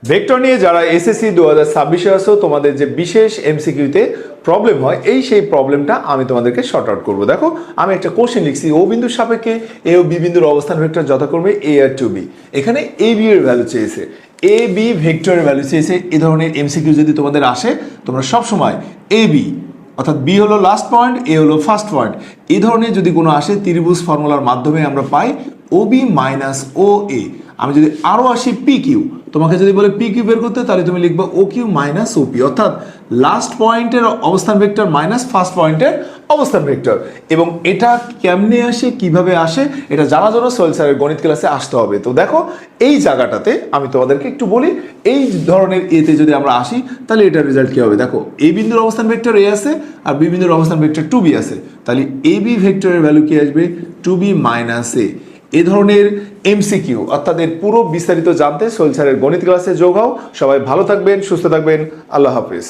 Vector নিয়ে যারা SSC 2026-এ আসো, তোমাদের যে বিশেষ এমসিকিউতে প্রবলেম হয়, সেই প্রবলেমটা আমি তোমাদেরকে শর্ট আউট করবো। দেখো, আমি একটা কোশ্চেন লিখছি, ও বিন্দুর সাপেক্ষে এ ও বি বিন্দুর অবস্থান ভেক্টর যথাক্রমে এ আর টু বি। এখানে এ বি এর ভ্যালু চেয়েছে, এ বি ভেক্টরের ভ্যালু চেয়েছে। এই ধরনের এমসিকিউ যদি তোমাদের আসে, তোমরা সবসময় এ বি অর্থাৎ বি হলো লাস্ট পয়েন্ট, এ হলো ফার্স্ট পয়েন্ট, এই ধরনের যদি কোনো আসে, ত্রিভুজ ফর্মুলার মাধ্যমে আমরা পাই ও বি মাইনাস ও এ। আমি যদি আরও আসি পি কিউ, তোমাকে যদি বলে পি কিউ বের করতে, তাহলে তুমি লিখবে O Q minus O P, অর্থাৎ লাস্ট পয়েন্টের অবস্থান ভেক্টর মাইনাস ফার্স্ট পয়েন্টের অবস্থান ভেক্টর। এবং এটা কেমনে আসে, কিভাবে আসে, এটা জানার জন্য সোহেল স্যারের গণিত ক্লাসে আসতে হবে। তো দেখো, এই জায়গাটাতে আমি তোমাদেরকে একটু বলি, এই ধরনের এতে যদি আমরা আসি, তাহলে এটার রেজাল্ট কী হবে। দেখো, এ বিন্দুর অবস্থান ভেক্টর এ আছে আর বি বিন্দুর অবস্থান ভেক্টর টু বি আছে, তাহলে এ বি ভেক্টরের ভ্যালু কি আসবে, টু বি মাইনাস এ। এ ধরনের এমসিকিউ অর্থাৎ এর পুরো বিস্তারিত জানতে সোহেল স্যারের গণিত ক্লাসে যোগ হও। সবাই ভালো থাকবেন, সুস্থ থাকবেন, আল্লাহ হাফিজ।